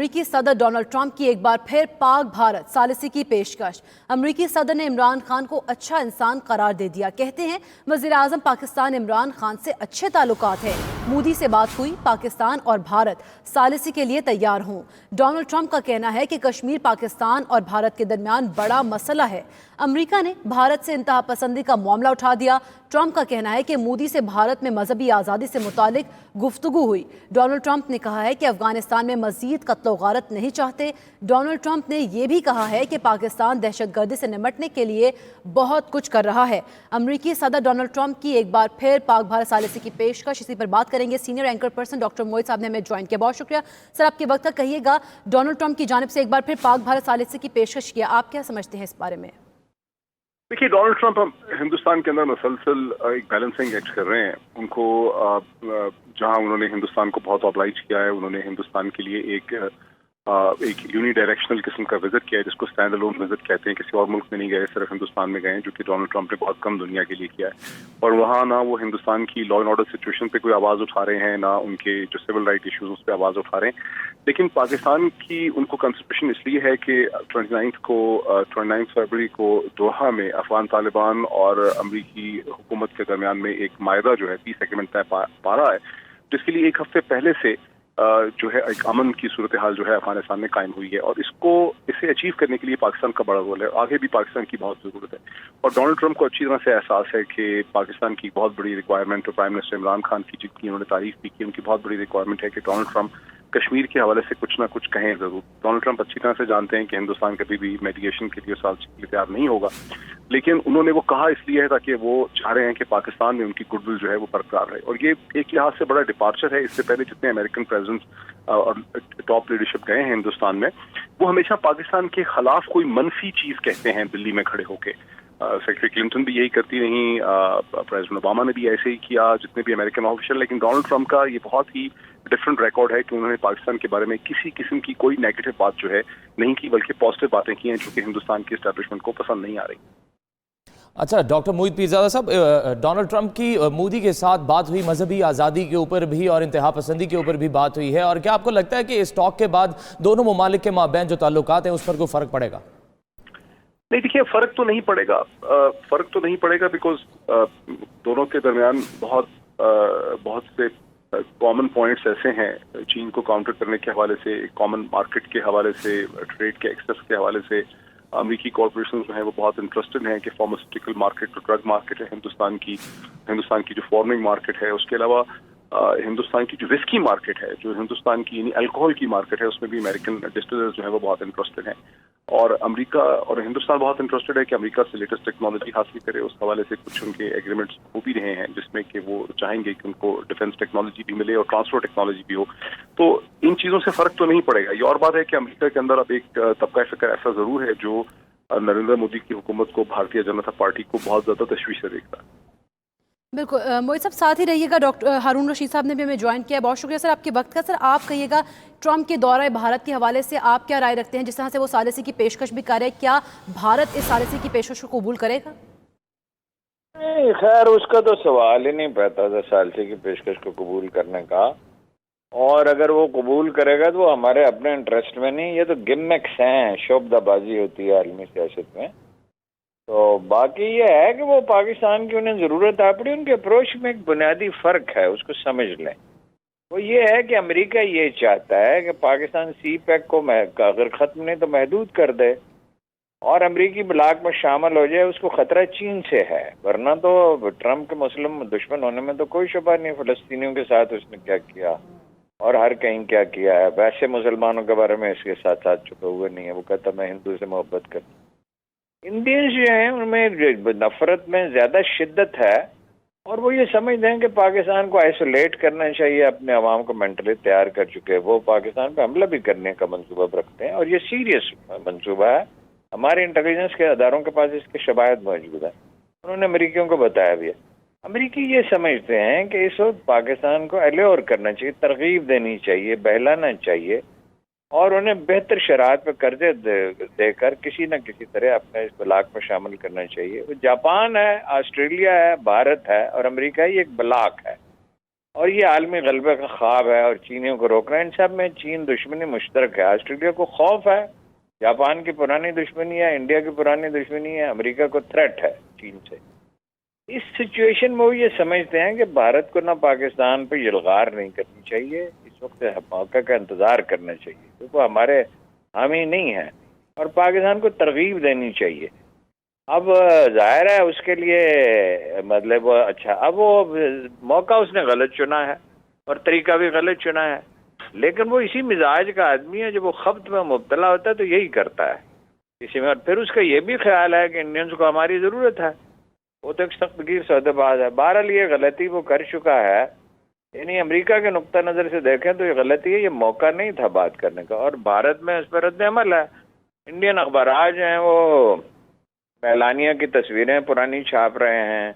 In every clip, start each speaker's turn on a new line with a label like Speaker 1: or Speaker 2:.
Speaker 1: अमरीकी सदर Donald Trump की एक बार फिर पाक भारत सालिसी की पेशकश। अमरीकी सदर ने इमरान खान को अच्छा इंसान करार दे दिया। कहते हैं वज़ीर आज़म पाकिस्तान इमरान खान से अच्छे ताल्लुकात हैं। मोदी से बात हुई, पाकिस्तान और भारत सालिसी के लिए तैयार हों। डोनाल्ड ट्रंप का कहना है कि कश्मीर पाकिस्तान और भारत के दरमियान बड़ा मसला है। अमरीका ने भारत से इंतहा पसंदी का मामला उठा दिया। ट्रंप का कहना है कि मोदी से भारत में मजहबी आज़ादी से मुतालिक गुफ्तगू हुई। डोनाल्ड ट्रंप ने कहा है कि अफगानिस्तान में मजीद कत्ल गारत नहीं चाहते। डोनाल्ड ट्रंप ने यह भी कहा है कि पाकिस्तान दहशतगर्दी से निपटने के लिए बहुत कुछ कर रहा है। अमरीकी सदर डोनाल्ड ट्रंप की एक बार फिर पाक भारत सालिसी की पेशकश, इसी पर बात करेंगे। सीनियर एंकर पर्सन डॉक्टर मोहित साहब ने हमें ज्वाइन किया, बहुत शुक्रिया सर आपके वक्त का। कहिएगा, डोनाल्ड ट्रंप की जानिब से एक बार फिर पाक भारत सालिसी की पेशकश किया, आप क्या समझते हैं इस बारे में?
Speaker 2: देखिए, डोनाल्ड ट्रंप हिंदुस्तान के अंदर मुसलसल एक बैलेंसिंग एक्ट कर रहे हैं। उनको जहां उन्होंने हिंदुस्तान को बहुत ऑब्लाइज किया है, उन्होंने हिंदुस्तान के लिए एक यूनिडायरेक्शनल किस्म का विजिट किया है, जिसको स्टैंड अलोन विजिट कहते हैं। किसी और मुल्क में नहीं गए, सिर्फ हिंदुस्तान में गए, जो कि डोनाल्ड ट्रंप ने बहुत कम दुनिया के लिए किया है। और वहाँ ना वो हिंदुस्तान की लॉ एंड ऑर्डर सिचुएशन पे कोई आवाज़ उठा रहे हैं, ना उनके जो सिविल राइट इश्यूज उस पर आवाज़ उठा रहे हैं। लेकिन पाकिस्तान की उनको कंसिडरेशन इसलिए है कि 29 फरवरी को दोहा में अफगान तालिबान और अमरीकी हुकूमत के दरमियान में एक मायदा जो है पीस एग्रीमेंट तय पा रहा है, जिसके लिए एक हफ्ते पहले से जो है एक अमन की सूरत हाल जो है अफगानिस्तान में कायम हुई है। और इसे अचीव करने के लिए पाकिस्तान का बड़ा रोल है। आगे भी पाकिस्तान की बहुत ज़रूरत है। और डोनाल्ड ट्रंप को अच्छी तरह से एहसास है कि पाकिस्तान की बहुत बड़ी रिक्वायरमेंट, और प्राइम मिनिस्टर इमरान खान की जिनकी उन्होंने तारीफ भी की, उनकी बहुत बड़ी रिक्वायरमेंट है कि डोनाल्ड ट्रंप कश्मीर के हवाले से कुछ ना कुछ कहें जरूर। डोनाल्ड ट्रंप अच्छी तरह से जानते हैं कि हिंदुस्तान कभी भी मेडिएशन के लिए साजिश के लिए तैयार नहीं होगा, लेकिन उन्होंने वो कहा इसलिए है ताकि वो चाह रहे हैं कि पाकिस्तान में उनकी गुडविल जो है वो बरकरार रहे। और ये एक लिहाज से बड़ा डिपार्चर है। इससे पहले जितने अमेरिकन प्रेसिडेंट्स और टॉप लीडरशिप गए हैं हिंदुस्तान में, वो हमेशा पाकिस्तान के खिलाफ कोई मनफी चीज कहते हैं दिल्ली में खड़े होके। सेक्रेटरी क्लिंटन भी यही करती रही, प्रेसिडेंट ओबामा ने भी ऐसे ही किया, जितने भी अमेरिकन ऑफिशियल। लेकिन डोनाल्ड ट्रंप का ये बहुत ही डिफरेंट रिकॉर्ड है कि उन्होंने पाकिस्तान के बारे में किसी किस्म की कोई नेगेटिव बात जो है नहीं की, बल्कि पॉजिटिव बातें की हैं जो कि हिंदुस्तान की एस्टैब्लिशमेंट को पसंद नहीं आ रही।
Speaker 3: अच्छा, डॉक्टर मोहित पीरजादा साहब, डोनाल्ड ट्रंप की मोदी के साथ बात हुई, मजहबी आज़ादी के ऊपर भी और इंतहा पसंदी के ऊपर भी बात हुई है। और क्या आपको लगता है कि इस टॉक के बाद दोनों ममालिक के माबैन जो ताल्लुकात हैं उस पर कोई फ़र्क पड़ेगा?
Speaker 2: नहीं, देखिए, फर्क तो नहीं पड़ेगा बिकॉज दोनों के दरमियान बहुत से कॉमन पॉइंट्स ऐसे हैं। चीन को काउंटर करने के हवाले से, कॉमन मार्केट के हवाले से, ट्रेड के एक्सेस के हवाले से अमरीकी कॉर्पोरेशन जो है वो बहुत इंटरेस्टेड हैं कि फार्मास्यूटिकल मार्केट, जो ड्रग मार्केट है हिंदुस्तान की जो फार्मिंग मार्केट है, उसके अलावा हिंदुस्तान की जो विस्की मार्केट है, जो हिंदुस्तान की यानी अल्कोहल की मार्केट है, उसमें भी अमेरिकन डिस्टिलर्स जो है वो बहुत इंटरेस्टेड हैं। और अमेरिका और हिंदुस्तान बहुत इंटरेस्टेड है कि अमेरिका से लेटेस्ट टेक्नोलॉजी हासिल करे। उस हवाले से कुछ उनके एग्रीमेंट्स हो भी रहे हैं, जिसमें कि वो चाहेंगे कि उनको डिफेंस टेक्नोलॉजी भी मिले और ट्रांसफर टेक्नोलॉजी भी हो। तो इन चीज़ों से फ़र्क तो नहीं पड़ेगा। ये और बात है कि अमेरिका के अंदर अब एक तबका फ़िक्र ऐसा ज़रूर है जो नरेंद्र मोदी की हुकूमत को, भारतीय जनता पार्टी को बहुत ज़्यादा तशवीश से देखता है।
Speaker 1: बिल्कुल, मोहित साहब साथ ही रहिएगा। डॉक्टर हारून रशीद साहब ने भी हमें ज्वाइन किया, बहुत शुक्रिया सर आपके वक्त का। सर, आप कहिएगा, ट्रंप के दौरे भारत के हवाले से आप क्या राय रखते हैं? जिस तरह से वो सालिसी की पेशकश भी कर रहे हैं, क्या भारत इस सालिसी की पेशकश को कबूल करेगा?
Speaker 4: नहीं, खैर उसका तो सवाल ही नहीं पैदा था सालिसी की पेशकश को कबूल करने का। और अगर वो कबूल करेगा तो वो हमारे अपने इंटरेस्ट में नहीं, ये तो गिमिक्स हैं, शोबदाबाजी होती है आलमी सियासत में। तो बाकी ये है कि वो पाकिस्तान की उन्हें ज़रूरत आ पड़ी, उनके अप्रोच में एक बुनियादी फ़र्क है, उसको समझ लें। वो ये है कि अमेरिका ये चाहता है कि पाकिस्तान सी पैक को अगर ख़त्म नहीं तो महदूद कर दे और अमेरिकी ब्लॉक में शामिल हो जाए। उसको ख़तरा चीन से है, वरना तो ट्रंप के मुस्लिम दुश्मन होने में तो कोई शुबा नहीं। फ़लस्तीनियों के साथ उसने क्या किया और हर कहीं क्या किया है। वैसे मुसलमानों के बारे में इसके साथ साथ छुपे हुए नहीं है। वो कहता मैं हिंदू से मोहब्बत करता। इंडियंस जो हैं उनमें नफरत में ज़्यादा शिद्दत है और वो ये समझते हैं कि पाकिस्तान को आइसोलेट करना चाहिए, अपने अवाम को मेंटली तैयार कर चुके हैं। वो पाकिस्तान पे हमला भी करने का मंसूबा रखते हैं और ये सीरियस मंसूबा है। हमारे इंटेलिजेंस के अदारों के पास इसके शवाहिद मौजूद है, उन्होंने अमेरिकियों को बताया भी है। अमेरिकी ये समझते हैं कि इस वक्त पाकिस्तान को एल्योर करना चाहिए, तरगीब देनी चाहिए, बहलाना चाहिए और उन्हें बेहतर शरात पर कर्जे देकर किसी न किसी तरह अपने इस ब्लॉक में शामिल करना चाहिए। वो जापान है, ऑस्ट्रेलिया है, भारत है और अमेरिका ही एक ब्लॉक है। اور یہ عالمی غلبے کا خواب ہے اور چینیوں کو روکنا. ان سب میں چین دشمنی مشترک ہے. آسٹریلیا کو خوف ہے, جاپان کی پرانی دشمنی ہے, انڈیا کی پرانی دشمنی ہے, امریکہ کو تھریٹ ہے چین سے. اس سچویشن میں وہ یہ سمجھتے ہیں کہ بھارت کو نہ پاکستان پہ یلغار نہیں کرنی چاہیے, اس وقت موقع کا انتظار کرنا چاہیے کیونکہ وہ ہمارے حامی نہیں ہیں, اور پاکستان کو ترغیب دینی چاہیے. اب ظاہر ہے اس کے لیے مطلب اچھا, اب وہ موقع اس نے غلط چنا ہے اور طریقہ بھی غلط چنا ہے, لیکن وہ اسی مزاج کا آدمی ہے. جب وہ خبط میں مبتلا ہوتا ہے تو یہی کرتا ہے کسی میں. اور پھر اس کا یہ بھی خیال ہے کہ انڈینز کو ہماری ضرورت ہے. وہ تو ایک سخت گیر سودے باز ہے. بہرحال یہ غلطی وہ کر چکا ہے. یعنی امریکہ کے نقطہ نظر سے دیکھیں تو یہ غلطی ہے, یہ موقع نہیں تھا بات کرنے کا. اور بھارت میں اس پر رد عمل ہے. انڈین اخبارات جو ہیں وہ اعلانیہ کی تصویریں پرانی چھاپ رہے ہیں,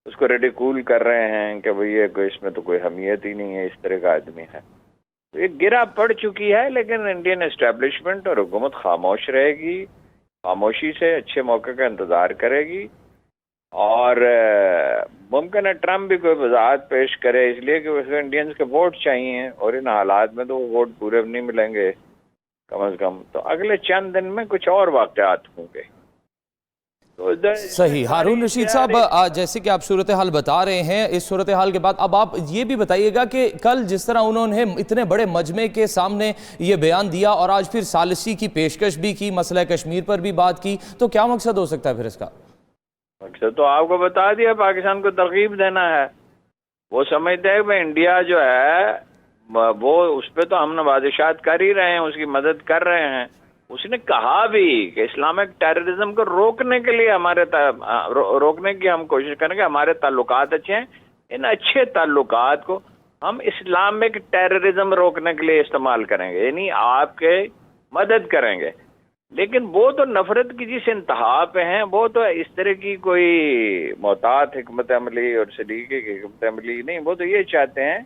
Speaker 4: اس کو ریڈیکول کر رہے ہیں کہ بھئی یہ اس میں تو کوئی حمیت ہی نہیں ہے, اس طرح کا آدمی ہے. تو یہ گرا پڑ چکی ہے, لیکن انڈین اسٹیبلشمنٹ اور حکومت خاموش رہے گی, خاموشی سے اچھے موقع کا انتظار کرے گی. اور ممکن ہے ٹرمپ بھی کوئی وضاحت پیش کرے, اس لیے کہ اس کو انڈینز کے ووٹ چاہیے, اور ان حالات میں تو وہ ووٹ پورے نہیں ملیں گے کم از کم. تو اگلے چند دن میں کچھ اور واقعات ہوں گے.
Speaker 3: صحیح. ہارون رشید صاحب, جیسے کہ آپ صورتحال بتا رہے ہیں, اس صورتحال کے بعد اب آپ یہ بھی بتائیے گا کہ کل جس طرح انہوں نے اتنے بڑے مجمع کے سامنے یہ بیان دیا اور آج پھر ثالثی کی پیشکش بھی کی, مسئلہ کشمیر پر بھی بات کی, تو کیا مقصد ہو سکتا ہے پھر اس کا؟
Speaker 4: مقصد تو آپ کو بتا دیا, پاکستان کو ترغیب دینا ہے. وہ سمجھتے ہیں کہ انڈیا جو ہے وہ اس پہ تو ہم نوازشات کر ہی رہے ہیں, اس کی مدد کر رہے ہیں. اس نے کہا بھی کہ اسلامک ٹیررزم کو روکنے کے لیے روکنے کی ہم کوشش کریں گے. ہمارے تعلقات اچھے ہیں, ان اچھے تعلقات کو ہم اسلامک ٹیررزم روکنے کے لیے استعمال کریں گے, یعنی آپ کے مدد کریں گے. لیکن وہ تو نفرت کی جس انتہا پہ ہیں, وہ تو اس طرح کی کوئی محتاط حکمت عملی اور سلیقے کی حکمت عملی نہیں. وہ تو یہ چاہتے ہیں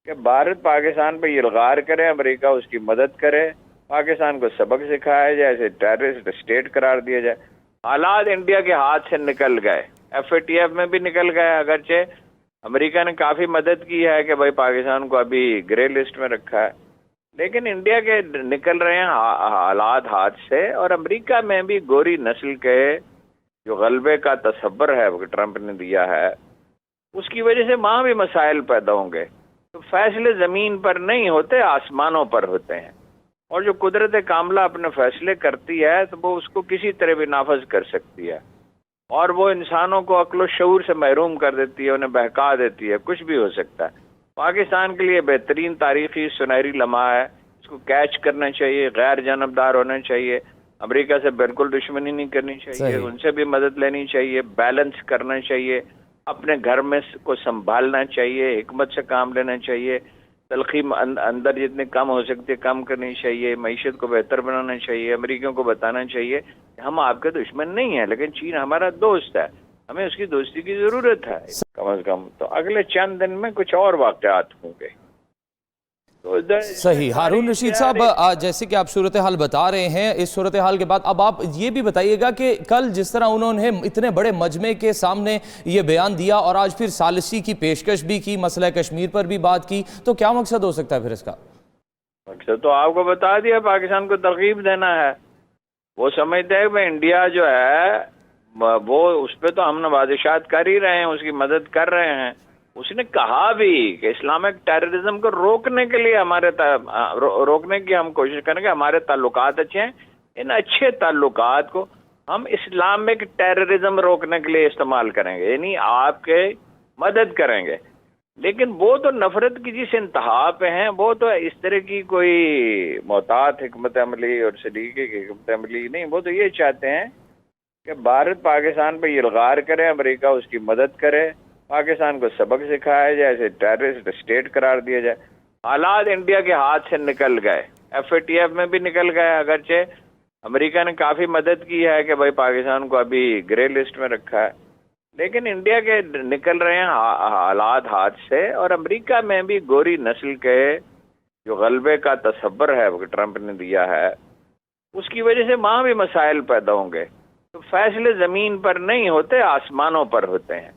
Speaker 4: کہ بھارت پاکستان پہ یلغار کرے, امریکہ اس کی مدد کرے, پاکستان کو سبق سکھایا جائے, اسے ٹیررسٹ اسٹیٹ قرار دیا جائے. حالات انڈیا کے ہاتھ سے نکل گئے, FATF میں بھی نکل گئے. اگرچہ امریکہ نے کافی مدد کی ہے کہ بھائی پاکستان کو ابھی گرے لسٹ میں رکھا ہے, لیکن انڈیا کے نکل رہے ہیں حالات ہاتھ سے. اور امریکہ میں بھی گوری نسل کے جو غلبے کا تصور ہے وہ ٹرمپ نے دیا ہے, اس کی وجہ سے وہاں بھی مسائل پیدا ہوں گے. تو فیصلے زمین پر نہیں ہوتے, آسمانوں پر ہوتے ہیں. اور جو قدرت کاملہ اپنے فیصلے کرتی ہے تو وہ اس کو کسی طرح بھی نافذ کر سکتی ہے, اور وہ انسانوں کو عقل و شعور سے محروم کر دیتی ہے, انہیں بہکا دیتی ہے. کچھ بھی ہو سکتا ہے. پاکستان کے لیے بہترین تاریخی سنہری لمحہ ہے, اس کو کیچ کرنا چاہیے, غیر جانبدار ہونا چاہیے, امریکہ سے بالکل دشمنی نہیں کرنی چاہیے, ان سے بھی مدد لینی چاہیے, بیلنس کرنا چاہیے, اپنے گھر میں کو سنبھالنا چاہیے, حکمت سے کام لینا چاہیے, تلخی اندر جتنی کم ہو سکتی ہے کم کرنی چاہیے, معیشت کو بہتر بنانا چاہیے. امریکیوں کو بتانا چاہیے کہ ہم آپ کے دشمن نہیں ہیں, لیکن چین ہمارا دوست ہے, ہمیں اس کی دوستی کی ضرورت ہے کم از کم. تو اگلے چند دن میں کچھ اور واقعات ہوں گے.
Speaker 3: صحیح. ہارون رشید صاحب, جیسے کہ آپ صورتحال بتا رہے ہیں, اس صورتحال کے بعد اب آپ یہ بھی بتائیے گا کہ کل جس طرح انہوں نے اتنے بڑے مجمع کے سامنے یہ بیان دیا اور آج پھر ثالثی کی پیشکش بھی کی, مسئلہ کشمیر پر بھی بات کی, تو کیا مقصد ہو سکتا ہے پھر اس کا؟
Speaker 4: مقصد تو آپ کو بتا دیا, پاکستان کو ترغیب دینا ہے. وہ سمجھتے ہیں کہ انڈیا جو ہے وہ اس پہ تو ہم نوازشات کر ہی رہے ہیں, اس کی مدد کر رہے ہیں. اس نے کہا بھی کہ اسلامک ٹیررزم کو روکنے کے لیے روکنے کی ہم کوشش کریں گے. ہمارے تعلقات اچھے ہیں, ان اچھے تعلقات کو ہم اسلامک ٹیررزم روکنے کے لیے استعمال کریں گے, یعنی آپ کے مدد کریں گے. لیکن وہ تو نفرت کی جس انتہا پہ ہیں, وہ تو اس طرح کی کوئی محتاط حکمت عملی اور سلیقے کی حکمت عملی نہیں. وہ تو یہ چاہتے ہیں کہ بھارت پاکستان پہ یلغار کرے, امریکہ اس کی مدد کرے, پاکستان کو سبق سکھایا جائے, اسے ٹیررسٹ اسٹیٹ قرار دیا جائے. حالات انڈیا کے ہاتھ سے نکل گئے, FATF میں بھی نکل گئے. اگرچہ امریکہ نے کافی مدد کی ہے کہ بھائی پاکستان کو ابھی گرے لسٹ میں رکھا ہے, لیکن انڈیا کے نکل رہے ہیں حالات ہاتھ سے. اور امریکہ میں بھی گوری نسل کے جو غلبے کا تصور ہے وہ ٹرمپ نے دیا ہے, اس کی وجہ سے وہاں بھی مسائل پیدا ہوں گے. تو فیصلے زمین پر نہیں ہوتے, آسمانوں پر ہوتے ہیں.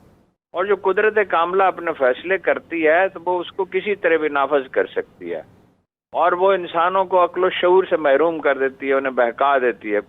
Speaker 4: اور جو قدرت کاملہ اپنے فیصلے کرتی ہے تو وہ اس کو کسی طرح بھی نافذ کر سکتی ہے، اور وہ انسانوں کو عقل و شعور سے محروم کر دیتی ہے، انہیں بہکا دیتی ہے.